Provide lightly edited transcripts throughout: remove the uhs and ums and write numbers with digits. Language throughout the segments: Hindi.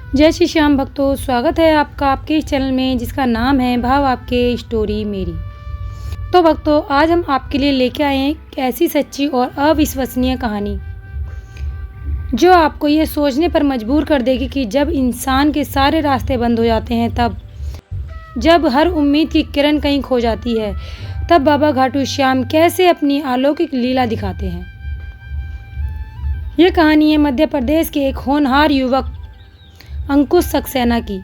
जय श्री श्याम भक्तों, स्वागत है आपका आपके इस चैनल में जिसका नाम है भाव आपके स्टोरी मेरी। तो भक्तों, आज हम आपके लिए लेके आए हैं एक ऐसी सच्ची और अविश्वसनीय कहानी जो आपको ये सोचने पर मजबूर कर देगी कि जब इंसान के सारे रास्ते बंद हो जाते हैं, जब हर उम्मीद की किरण कहीं खो जाती है, तब बाबा घाटू श्याम कैसे अपनी अलौकिक लीला दिखाते हैं। ये कहानी है मध्य प्रदेश के एक होनहार युवक अंकुश सक्सेना की।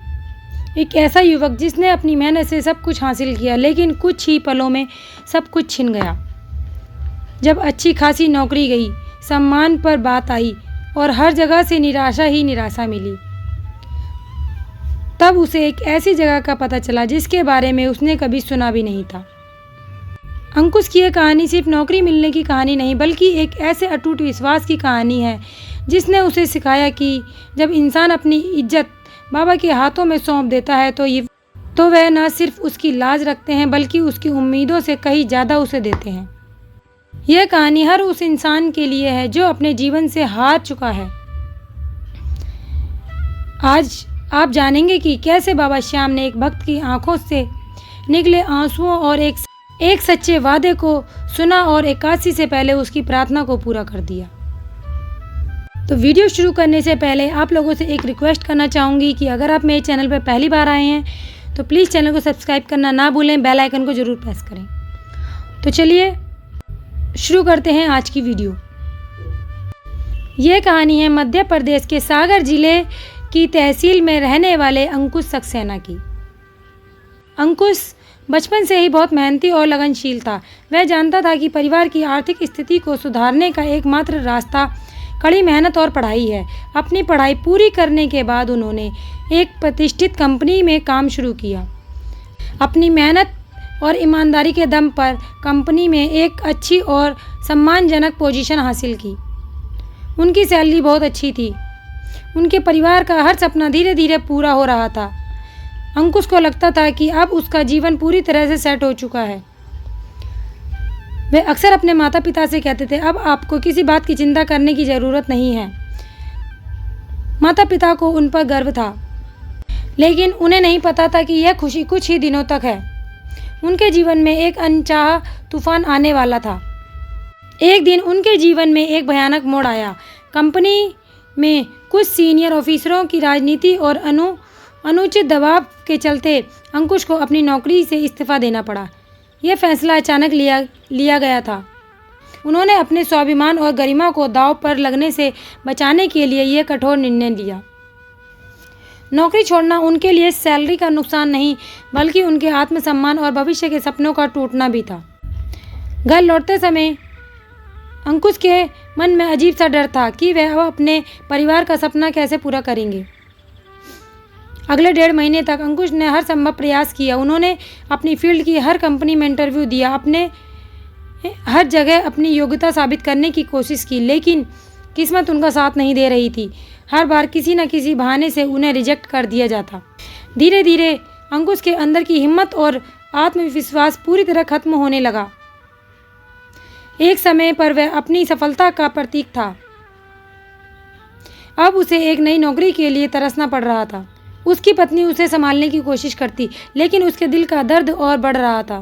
एक ऐसा युवक जिसने अपनी मेहनत से सब कुछ हासिल किया, लेकिन कुछ ही पलों में सब कुछ छिन गया। जब अच्छी खासी नौकरी गई, सम्मान पर बात आई और हर जगह से निराशा ही निराशा मिली, तब उसे एक ऐसी जगह का पता चला जिसके बारे में उसने कभी सुना भी नहीं था। अंकुश की यह कहानी सिर्फ नौकरी मिलने की कहानी नहीं, बल्कि एक ऐसे अटूट विश्वास की कहानी है जिसने उसे सिखाया कि जब इंसान अपनी इज्जत बाबा के हाथों में सौंप देता है तो वह न सिर्फ उसकी लाज रखते हैं, बल्कि उसकी उम्मीदों से कहीं ज़्यादा उसे देते हैं। यह कहानी हर उस इंसान के लिए है जो अपने जीवन से हार चुका है। आज आप जानेंगे कि कैसे बाबा श्याम ने एक भक्त की आंखों से निकले आंसुओं और एक सच्चे वादे को सुना और एकादशी से पहले उसकी प्रार्थना को पूरा कर दिया। तो वीडियो शुरू करने से पहले आप लोगों से एक रिक्वेस्ट करना चाहूँगी कि अगर आप मेरे चैनल पर पहली बार आए हैं तो प्लीज़ चैनल को सब्सक्राइब करना ना भूलें, बेल आइकन को ज़रूर प्रेस करें। तो चलिए शुरू करते हैं आज की वीडियो। ये कहानी है मध्य प्रदेश के सागर जिले की तहसील में रहने वाले अंकुश सक्सेना की। अंकुश बचपन से ही बहुत मेहनती और लगनशील था। वह जानता था कि परिवार की आर्थिक स्थिति को सुधारने का एकमात्र रास्ता कड़ी मेहनत और पढ़ाई है। अपनी पढ़ाई पूरी करने के बाद उन्होंने एक प्रतिष्ठित कंपनी में काम शुरू किया। अपनी मेहनत और ईमानदारी के दम पर कंपनी में एक अच्छी और सम्मानजनक पोजीशन हासिल की। उनकी सैलरी बहुत अच्छी थी। उनके परिवार का हर सपना धीरे धीरे पूरा हो रहा था। अंकुश को लगता था कि अब उसका जीवन पूरी तरह से सेट हो चुका है। वे अक्सर अपने माता पिता से कहते थे, अब आपको किसी बात की चिंता करने की ज़रूरत नहीं है। माता पिता को उन पर गर्व था, लेकिन उन्हें नहीं पता था कि यह खुशी कुछ ही दिनों तक है। उनके जीवन में एक अनचाहा तूफान आने वाला था। एक दिन उनके जीवन में एक भयानक मोड़ आया। कंपनी में कुछ सीनियर ऑफिसरों की राजनीति और अनुचित दबाव के चलते अंकुश को अपनी नौकरी से इस्तीफा देना पड़ा। यह फैसला अचानक लिया गया था। उन्होंने अपने स्वाभिमान और गरिमा को दांव पर लगने से बचाने के लिए यह कठोर निर्णय लिया। नौकरी छोड़ना उनके लिए सैलरी का नुकसान नहीं, बल्कि उनके आत्मसम्मान और भविष्य के सपनों का टूटना भी था। घर लौटते समय अंकुश के मन में अजीब सा डर था कि वह अपने परिवार का सपना कैसे पूरा करेंगे। अगले 1.5 महीने तक अंकुश ने हर संभव प्रयास किया। उन्होंने अपनी फील्ड की हर कंपनी में इंटरव्यू दिया, अपने हर जगह अपनी योग्यता साबित करने की कोशिश की, लेकिन किस्मत उनका साथ नहीं दे रही थी। हर बार किसी न किसी बहाने से उन्हें रिजेक्ट कर दिया जाता। धीरे धीरे अंकुश के अंदर की हिम्मत और आत्मविश्वास पूरी तरह खत्म होने लगा। एक समय पर वह अपनी सफलता का प्रतीक था। अब उसे एक नई नौकरी के लिए तरसना पड़ रहा था। उसकी पत्नी उसे संभालने की कोशिश करती, लेकिन उसके दिल का दर्द और बढ़ रहा था।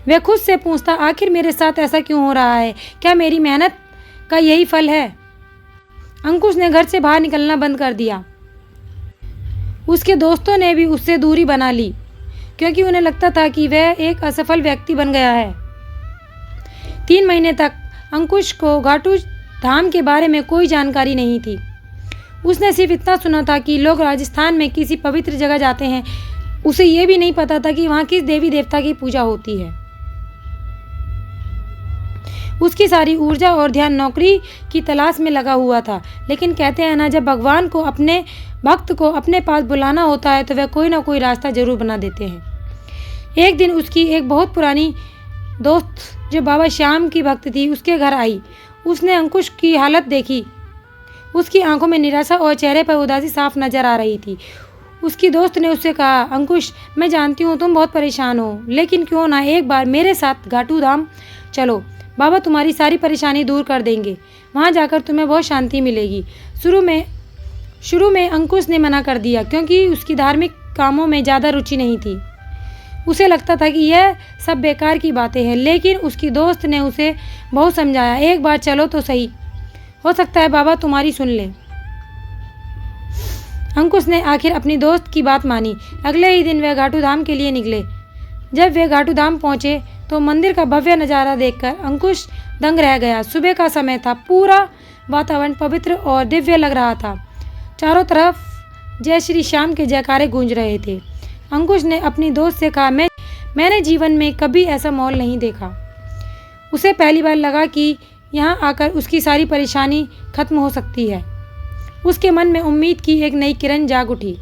वह खुद से पूछता, आखिर मेरे साथ ऐसा क्यों हो रहा है? क्या मेरी मेहनत का यही फल है? अंकुश ने घर से बाहर निकलना बंद कर दिया। उसके दोस्तों ने भी उससे दूरी बना ली, क्योंकि उन्हें लगता था कि वह एक असफल व्यक्ति बन गया है। 3 महीने तक अंकुश को घाटू धाम के बारे में कोई जानकारी नहीं थी। उसने सिर्फ इतना सुना था कि लोग राजस्थान में किसी पवित्र जगह जाते हैं। उसे ये भी नहीं पता था कि वहाँ किस देवी देवता की पूजा होती है। उसकी सारी ऊर्जा और ध्यान नौकरी की तलाश में लगा हुआ था। लेकिन कहते हैं ना, जब भगवान को अपने भक्त को अपने पास बुलाना होता है तो वह कोई ना कोई रास्ता जरूर बना देते हैं। एक दिन उसकी एक बहुत पुरानी दोस्त जो बाबा श्याम की भक्त थी, उसके घर आई। उसने अंकुश की हालत देखी। उसकी आंखों में निराशा और चेहरे पर उदासी साफ नजर आ रही थी। उसकी दोस्त ने उससे कहा, अंकुश, मैं जानती हूँ तुम बहुत परेशान हो, लेकिन क्यों ना एक बार मेरे साथ घाटू धाम चलो। बाबा तुम्हारी सारी परेशानी दूर कर देंगे। वहाँ जाकर तुम्हें बहुत शांति मिलेगी। शुरू में शुरू में अंकुश ने मना कर दिया क्योंकि उसकी धार्मिक कामों में ज़्यादा रुचि नहीं थी। उसे लगता था कि यह सब बेकार की बातें हैं, लेकिन उसकी दोस्त ने उसे बहुत समझाया। एक बार चलो तो सही, हो सकता है बाबा तुम्हारी सुन ले। अंकुश ने आखिर अपनी दोस्त की बात मानी। अगले ही दिन वे घाटू धाम के लिए निकले। जब वे घाटू धाम पहुंचे तो मंदिर का भव्य नज़ारा देखकर अंकुश दंग रह गया। सुबह का समय था, पूरा वातावरण पवित्र और दिव्य लग रहा था। चारों तरफ जय श्री श्याम के जयकारे गूंज रहे थे। अंकुश ने अपनी दोस्त से कहा, मैंने जीवन में कभी ऐसा माहौल नहीं देखा। उसे पहली बार लगा कि यहाँ आकर उसकी सारी परेशानी खत्म हो सकती है। उसके मन में उम्मीद की एक नई किरण जाग उठी।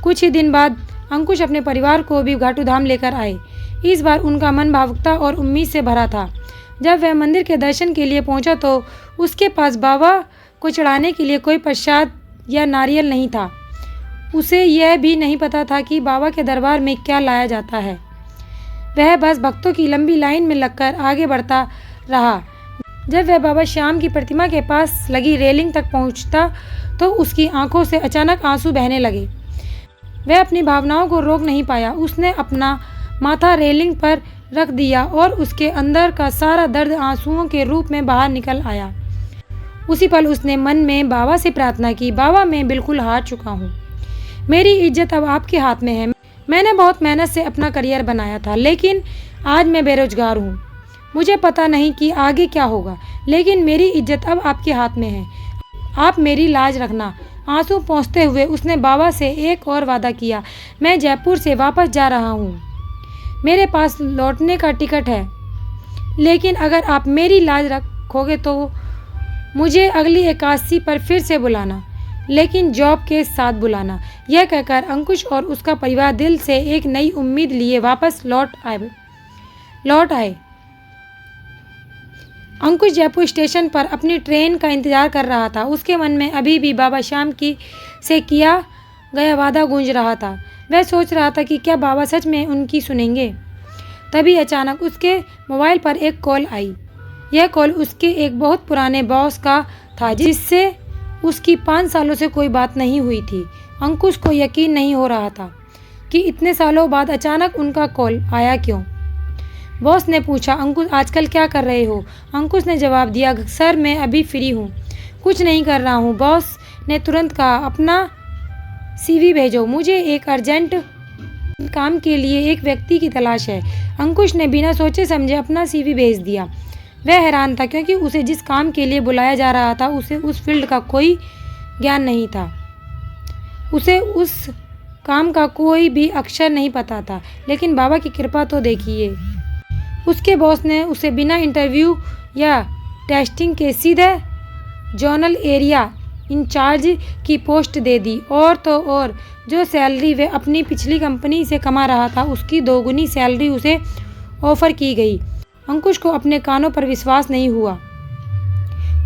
कुछ ही दिन बाद अंकुश अपने परिवार को भी घाटू धाम लेकर आए। इस बार उनका मन भावुकता और उम्मीद से भरा था। जब वह मंदिर के दर्शन के लिए पहुंचा तो उसके पास बाबा को चढ़ाने के लिए कोई प्रसाद या नारियल नहीं था। उसे यह भी नहीं पता था कि बाबा के दरबार में क्या लाया जाता है। वह बस भक्तों की लंबी लाइन में लगकर आगे बढ़ता रहा। जब वह बाबा श्याम की प्रतिमा के पास लगी रेलिंग तक पहुंचता तो उसकी आंखों से अचानक आंसू बहने लगे। वह अपनी भावनाओं को रोक नहीं पाया। उसने अपना माथा रेलिंग पर रख दिया और उसके अंदर का सारा दर्द आंसुओं के रूप में बाहर निकल आया। उसी पल उसने मन में बाबा से प्रार्थना की, बाबा मैं बिल्कुल हार चुका हूँ। मेरी इज्जत अब आपके हाथ में है। मैंने बहुत मेहनत से अपना करियर बनाया था, लेकिन आज मैं बेरोजगार हूँ। मुझे पता नहीं कि आगे क्या होगा, लेकिन मेरी इज्जत अब आपके हाथ में है। आप मेरी लाज रखना। आंसू पोंछते हुए उसने बाबा से एक और वादा किया, मैं जयपुर से वापस जा रहा हूँ। मेरे पास लौटने का टिकट है, लेकिन अगर आप मेरी लाज रखोगे तो मुझे अगली एकादशी पर फिर से बुलाना, लेकिन जॉब के साथ बुलाना। यह कहकर अंकुश और उसका परिवार दिल से एक नई उम्मीद लिए वापस लौट आए। अंकुश जयपुर स्टेशन पर अपनी ट्रेन का इंतजार कर रहा था। उसके मन में अभी भी बाबा श्याम से किया गया वादा गूंज रहा था। वह सोच रहा था कि क्या बाबा सच में उनकी सुनेंगे। तभी अचानक उसके मोबाइल पर एक कॉल आई। यह कॉल उसके एक बहुत पुराने बॉस का था, जिससे उसकी 5 सालों से कोई बात नहीं हुई थी। अंकुश को यकीन नहीं हो रहा था कि इतने सालों बाद अचानक उनका कॉल आया क्यों। बॉस ने पूछा, अंकुश आजकल क्या कर रहे हो? अंकुश ने जवाब दिया, सर मैं अभी फ्री हूँ, कुछ नहीं कर रहा हूँ। बॉस ने तुरंत कहा, अपना CV भेजो, मुझे एक अर्जेंट काम के लिए एक व्यक्ति की तलाश है। अंकुश ने बिना सोचे समझे अपना CV भेज दिया। वह हैरान था क्योंकि उसे जिस काम के लिए बुलाया जा रहा था उसे उस फील्ड का कोई ज्ञान नहीं था। उसे उस काम का कोई भी अक्षर नहीं पता था। लेकिन बाबा की कृपा तो देखिए, उसके बॉस ने उसे बिना इंटरव्यू या टेस्टिंग के सीधे जोनल एरिया इंचार्ज की पोस्ट दे दी। और तो और जो सैलरी वे अपनी पिछली कंपनी से कमा रहा था उसकी 2 गुनी सैलरी उसे ऑफर की गई। अंकुश को अपने कानों पर विश्वास नहीं हुआ।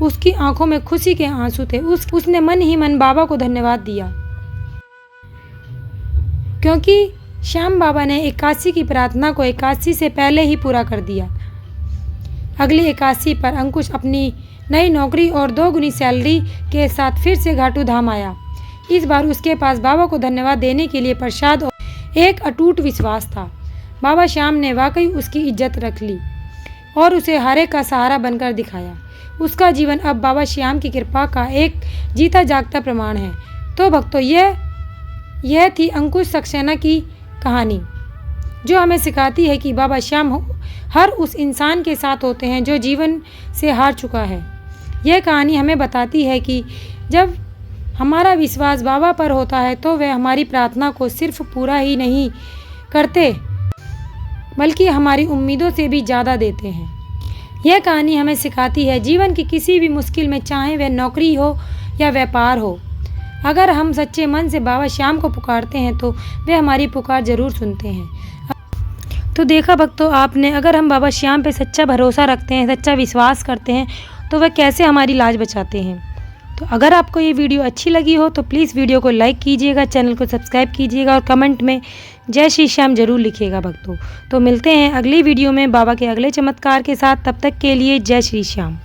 उसकी आंखों में खुशी के आंसू थे। उसने मन ही मन बाबा को धन्यवाद दिया, क्योंकि श्याम बाबा ने एकादशी की प्रार्थना को एकादशी से पहले ही पूरा कर दिया। अगली एकादशी पर अंकुश अपनी नई नौकरी और 2 गुनी सैलरी के साथ फिर से घाटू धाम आया। इस बार उसके पास बाबा को धन्यवाद देने के लिए प्रसाद और एक अटूट विश्वास था। बाबा श्याम ने वाकई उसकी इज्जत रख ली और उसे हारे का सहारा बनकर दिखाया। उसका जीवन अब बाबा श्याम की कृपा का एक जीता जागता प्रमाण है। तो भक्तों, यह थी अंकुश सक्सेना की कहानी, जो हमें सिखाती है कि बाबा श्याम हर उस इंसान के साथ होते हैं जो जीवन से हार चुका है। यह कहानी हमें बताती है कि जब हमारा विश्वास बाबा पर होता है तो वे हमारी प्रार्थना को सिर्फ पूरा ही नहीं करते, बल्कि हमारी उम्मीदों से भी ज़्यादा देते हैं। यह कहानी हमें सिखाती है जीवन की किसी भी मुश्किल में, चाहे वह नौकरी हो या व्यापार हो, अगर हम सच्चे मन से बाबा श्याम को पुकारते हैं तो वे हमारी पुकार जरूर सुनते हैं। तो देखा भक्तों आपने, अगर हम बाबा श्याम पे सच्चा भरोसा रखते हैं, सच्चा विश्वास करते हैं, तो वह कैसे हमारी लाज बचाते हैं। तो अगर आपको ये वीडियो अच्छी लगी हो तो प्लीज़ वीडियो को लाइक कीजिएगा, चैनल को सब्सक्राइब कीजिएगा और कमेंट में जय श्री श्याम जरूर लिखिएगा भक्तों। तो मिलते हैं अगली वीडियो में बाबा के अगले चमत्कार के साथ। तब तक के लिए जय श्री श्याम।